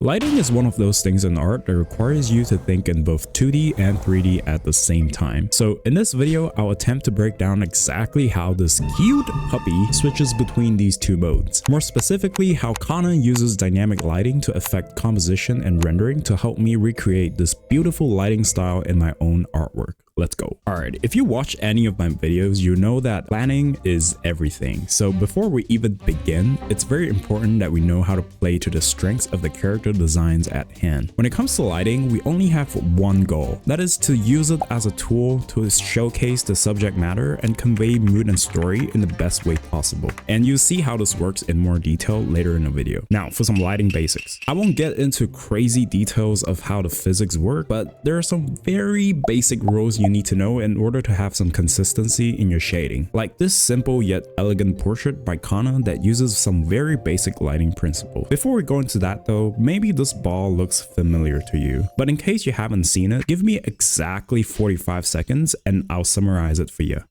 Lighting is one of those things in art that requires you to think in both 2D and 3D at the same time. So in this video, I'll attempt to break down exactly how this cute puppy switches between these two modes. More specifically, how KANA uses dynamic lighting to affect composition and rendering to help me recreate this beautiful lighting style in my own artwork. Let's go. Alright, if you watch any of my videos, you know that planning is everything. So before we even begin, it's very important that we know how to play to the strengths of the character designs at hand. When it comes to lighting, we only have one goal. That is to use it as a tool to showcase the subject matter and convey mood and story in the best way possible. And you'll see how this works in more detail later in the video. Now, for some lighting basics. I won't get into crazy details of how the physics work, but there are some very basic rules you need to know in order to have some consistency in your shading. Like this simple yet elegant portrait by KANA that uses some very basic lighting principles. Before we go into that though, maybe this ball looks familiar to you, but in case you haven't seen it, give me exactly 45 seconds and I'll summarize it for you.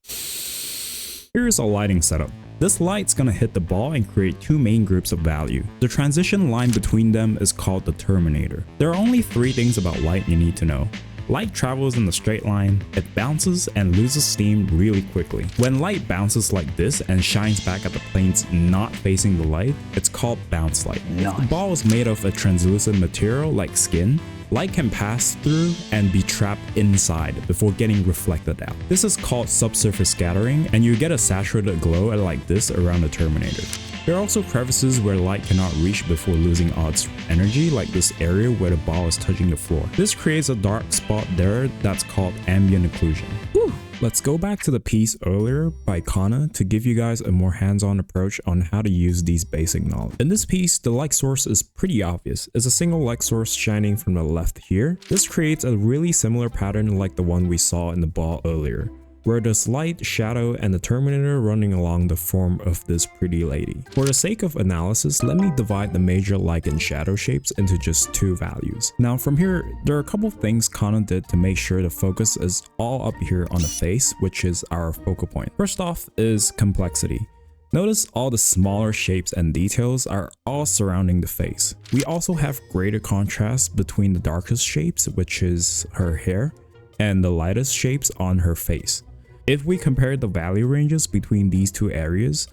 Here's a lighting setup. This light's gonna hit the ball and create two main groups of value. The transition line between them is called the terminator. There are only three things about light you need to know. Light travels in a straight line, it bounces and loses steam really quickly. When light bounces like this and shines back at the planes not facing the light, it's called bounce light. If the ball is made of a translucent material like skin, light can pass through and be trapped inside before getting reflected out. This is called subsurface scattering, and you get a saturated glow like this around the terminator. There are also crevices where light cannot reach before losing all its energy, like this area where the ball is touching the floor. This creates a dark spot there that's called ambient occlusion. Whew. Let's go back to the piece earlier by KANA to give you guys a more hands-on approach on how to use these basic knowledge. In this piece, the light source is pretty obvious. It's a single light source shining from the left here. This creates a really similar pattern like the one we saw in the ball earlier, where there's light, shadow, and the terminator running along the form of this pretty lady. For the sake of analysis, let me divide the major light and shadow shapes into just two values. Now from here, there are a couple of things KANA did to make sure the focus is all up here on the face, which is our focal point. First off is complexity. Notice all the smaller shapes and details are all surrounding the face. We also have greater contrast between the darkest shapes, which is her hair, and the lightest shapes on her face. If we compare the value ranges between these two areas,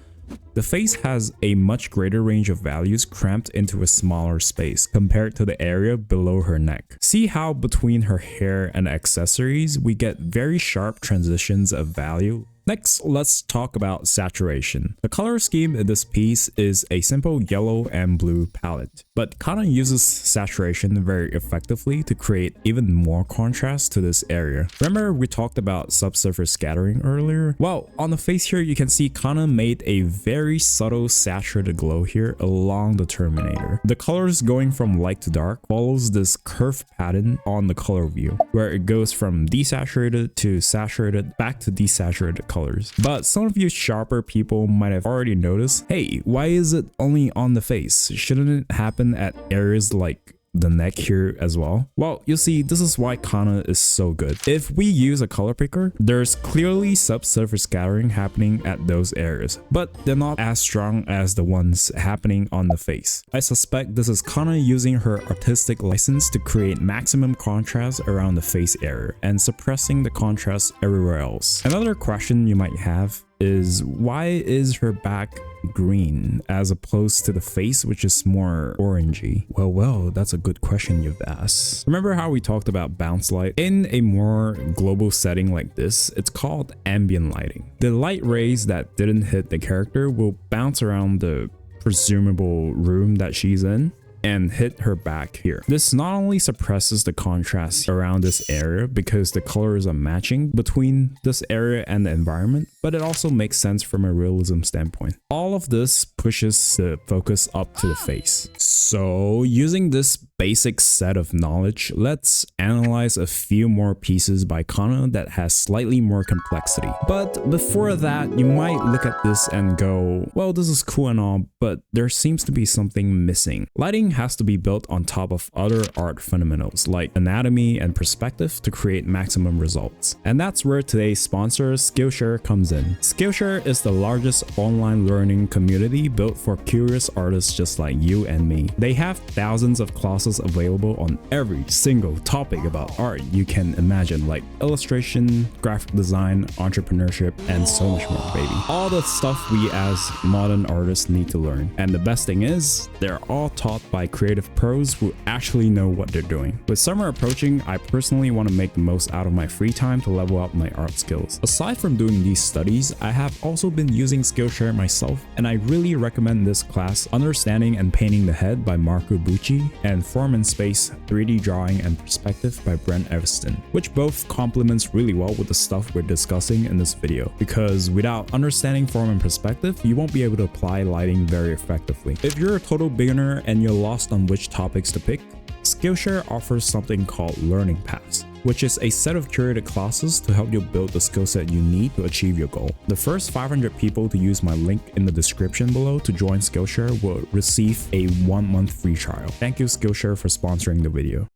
the face has a much greater range of values cramped into a smaller space compared to the area below her neck. See how between her hair and accessories, we get very sharp transitions of value? Next, let's talk about saturation. The color scheme in this piece is a simple yellow and blue palette, but KANA uses saturation very effectively to create even more contrast to this area. Remember we talked about subsurface scattering earlier? Well, on the face here, you can see KANA made a very subtle saturated glow here along the terminator. The colors going from light to dark follows this curved pattern on the color view, where it goes from desaturated to saturated back to desaturated colors. But some of you sharper people might have already noticed, hey, why is it only on the face? Shouldn't it happen at areas like the neck here as well? Well, you'll see this is why KANA is so good. If we use a color picker, there's clearly subsurface scattering happening at those areas, but they're not as strong as the ones happening on the face. I suspect this is KANA using her artistic license to create maximum contrast around the face area and suppressing the contrast everywhere else. Another question you might have is, why is her back green as opposed to the face, which is more orangey? Well, that's a good question you've asked. Remember how we talked about bounce light? In a more global setting like this, it's called ambient lighting. The light rays that didn't hit the character will bounce around the presumable room that she's in and hit her back here. This not only suppresses the contrast around this area because the colors are matching between this area and the environment, but it also makes sense from a realism standpoint. All of this pushes the focus up to the face. So using this basic set of knowledge, let's analyze a few more pieces by KANA that has slightly more complexity. But before that, you might look at this and go, well, this is cool and all, but there seems to be something missing. Lighting has to be built on top of other art fundamentals like anatomy and perspective to create maximum results. And that's where today's sponsor, Skillshare, comes in. in. Skillshare is the largest online learning community built for curious artists just like you and me. They have thousands of classes available on every single topic about art you can imagine, like illustration, graphic design, entrepreneurship, and so much more, baby. All the stuff we as modern artists need to learn. And the best thing is, they're all taught by creative pros who actually know what they're doing. With summer approaching, I personally want to make the most out of my free time to level up my art skills. Aside from doing these studies, I have also been using Skillshare myself, and I really recommend this class, Understanding and Painting the Head by Marco Bucci, and Form and Space, 3D Drawing and Perspective by Brent Everston, which both complements really well with the stuff we're discussing in this video, because without understanding form and perspective, you won't be able to apply lighting very effectively. If you're a total beginner and you're lost on which topics to pick, Skillshare offers something called Learning Paths, which is a set of curated classes to help you build the skill set you need to achieve your goal. The first 500 people to use my link in the description below to join Skillshare will receive a 1-month free trial. Thank you Skillshare for sponsoring the video.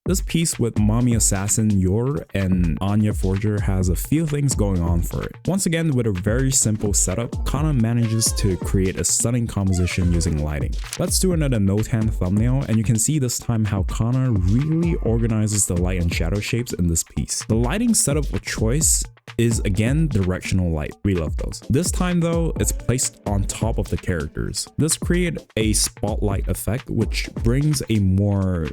This piece with Mommy Assassin Yor and Anya Forger has a few things going on for it. Once again, with a very simple setup, KANA manages to create a stunning composition using lighting. Let's do another no-tan thumbnail, and you can see this time how KANA really organizes the light and shadow shapes in this piece. The lighting setup of choice is again directional light. We love those. This time though, it's placed on top of the characters. This creates a spotlight effect which brings a more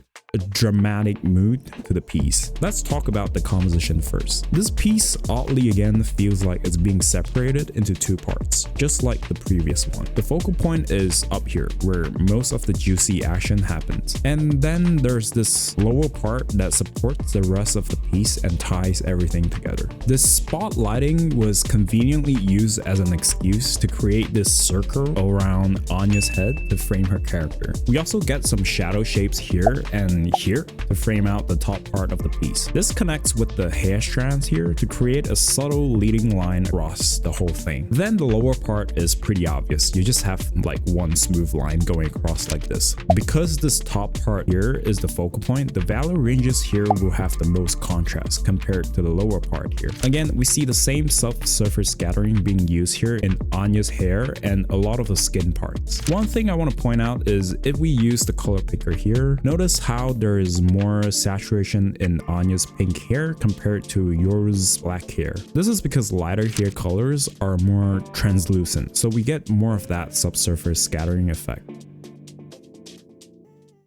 dramatic mood to the piece. Let's talk about the composition first. This piece oddly again feels like it's being separated into two parts, just like the previous one. The focal point is up here where most of the juicy action happens, and then there's this lower part that supports the rest of the piece and ties everything together. This spotlighting was conveniently used as an excuse to create this circle around Anya's head to frame her character. We also get some shadow shapes here and here to frame out the top part of the piece. This connects with the hair strands here to create a subtle leading line across the whole thing. Then the lower part is pretty obvious. You just have like one smooth line going across like this. Because this top part here is the focal point, the value ranges here will have the most contrast compared to the lower part here. Again, we see the same subsurface scattering being used here in Anya's hair and a lot of the skin parts. One thing I want to point out is if we use the color picker here, notice how there is more saturation in Anya's pink hair compared to Yor's black hair. This is because lighter hair colors are more translucent, so we get more of that subsurface scattering effect.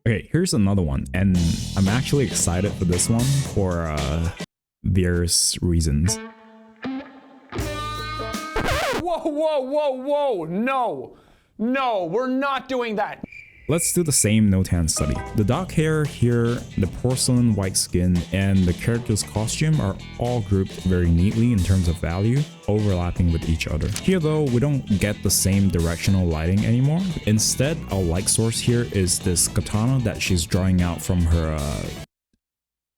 Okay, here's another one, and I'm actually excited for this one for various reasons. Whoa, no, we're not doing that. Let's do the same no-tan study. The dark hair here, the porcelain white skin, and the character's costume are all grouped very neatly in terms of value, overlapping with each other. Here though, we don't get the same directional lighting anymore. Instead, our light source here is this katana that she's drawing out from her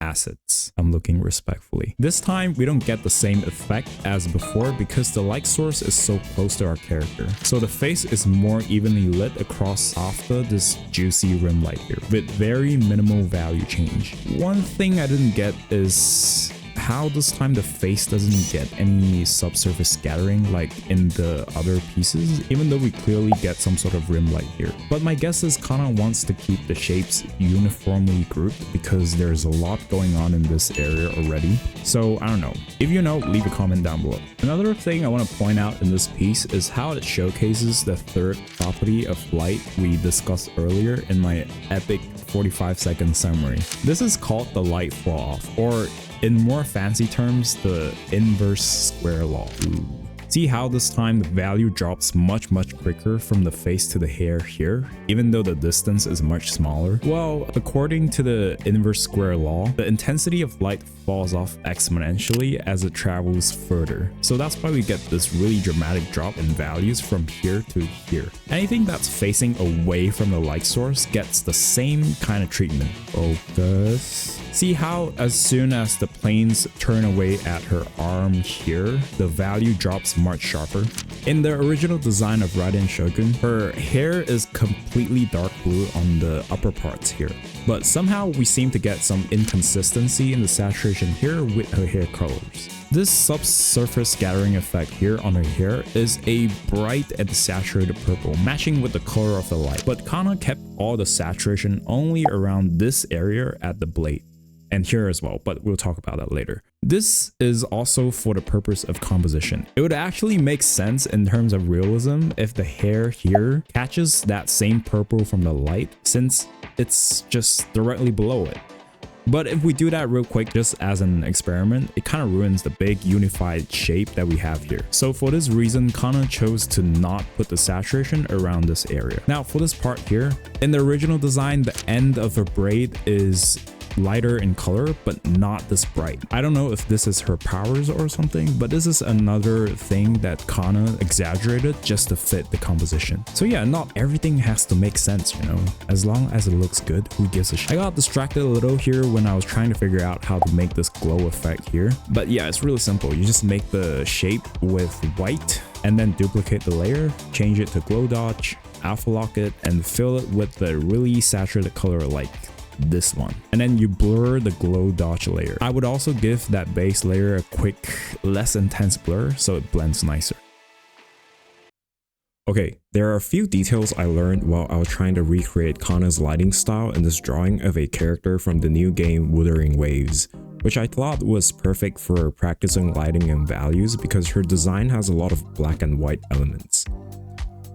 assets. I'm looking respectfully. This time we don't get the same effect as before because the light source is so close to our character. So the face is more evenly lit across after this juicy rim light here with very minimal value change. One thing I didn't get is how this time the face doesn't get any subsurface scattering like in the other pieces, even though we clearly get some sort of rim light here. But my guess is KANA wants to keep the shapes uniformly grouped because there's a lot going on in this area already. So I don't know. If you know, leave a comment down below. Another thing I want to point out in this piece is how it showcases the third property of light we discussed earlier in my epic 45-second summary. This is called the light fall off, or in more fancy terms, the inverse square law. See how this time the value drops much quicker from the face to the hair here, even though the distance is much smaller? Well, according to the inverse square law, the intensity of light falls off exponentially as it travels further. So that's why we get this really dramatic drop in values from here to here. Anything that's facing away from the light source gets the same kind of treatment. Focus. See how as soon as the planes turn away at her arm here, the value drops much sharper? In the original design of Raiden Shogun, her hair is completely dark blue on the upper parts here. but somehow we seem to get some inconsistency in the saturation here with her hair colors. This subsurface scattering effect here on her hair is a bright and saturated purple, matching with the color of the light, but KANA kept all the saturation only around this area at the blade, and here as well, but we'll talk about that later. This is also for the purpose of composition. It would actually make sense in terms of realism if the hair here catches that same purple from the light, since it's just directly below it. But if we do that real quick just as an experiment, it kind of ruins the big unified shape that we have here. So for this reason, KANA chose to not put the saturation around this area. Now for this part here, in the original design, the end of her braid is lighter in color but not this bright. I don't know if this is her powers or something, but this is another thing that KANA exaggerated just to fit the composition. So yeah, not everything has to make sense, you know, as long as it looks good, who gives a shit. I got distracted a little here when I was trying to figure out how to make this glow effect here, but yeah, it's really simple. You just make the shape with white and then duplicate the layer, change it to glow dodge, alpha lock it, and fill it with the really saturated color like this one, and then you blur the glow dodge layer. I would also give that base layer a quick, less intense blur so it blends nicer. Okay, there are a few details I learned while I was trying to recreate KANA's lighting style in this drawing of a character from the new game Wuthering Waves, which I thought was perfect for practicing lighting and values because her design has a lot of black and white elements.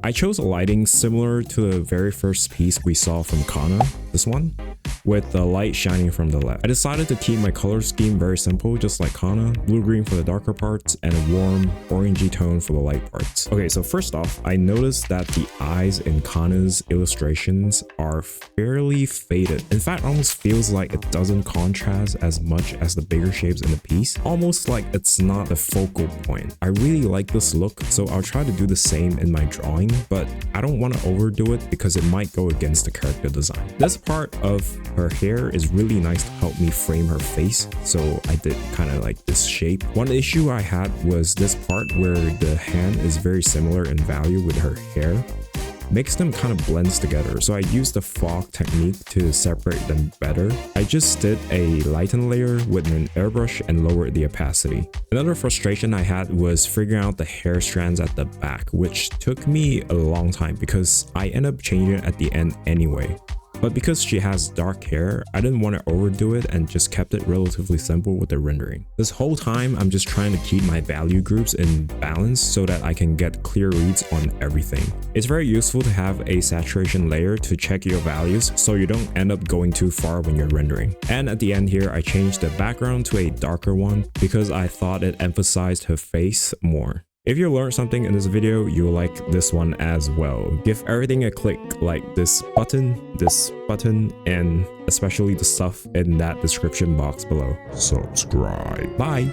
I chose a lighting similar to the very first piece we saw from KANA, this one, with the light shining from the left. I decided to keep my color scheme very simple, just like KANA, blue-green for the darker parts and a warm orangey tone for the light parts. Okay, so first off, I noticed that the eyes in KANA's illustrations are fairly faded. In fact, almost feels like it doesn't contrast as much as the bigger shapes in the piece, almost like it's not a focal point. I really like this look, so I'll try to do the same in my drawing, but I don't want to overdo it because it might go against the character design. This part of her hair is really nice to help me frame her face, so I did kind of like this shape. One issue I had was this part where the hand is very similar in value with her hair. Makes them kind of blends together, so I used the fog technique to separate them better. I just did a lighten layer with an airbrush and lowered the opacity. Another frustration I had was figuring out the hair strands at the back, which took me a long time because I ended up changing it at the end anyway. But because she has dark hair, I didn't want to overdo it and just kept it relatively simple with the rendering. This whole time, I'm just trying to keep my value groups in balance so that I can get clear reads on everything. It's very useful to have a saturation layer to check your values so you don't end up going too far when you're rendering. And at the end here, I changed the background to a darker one because I thought it emphasized her face more. If you learned something in this video, you'll like this one as well. Give everything a click, like this button, and especially the stuff in that description box below. Subscribe. Bye!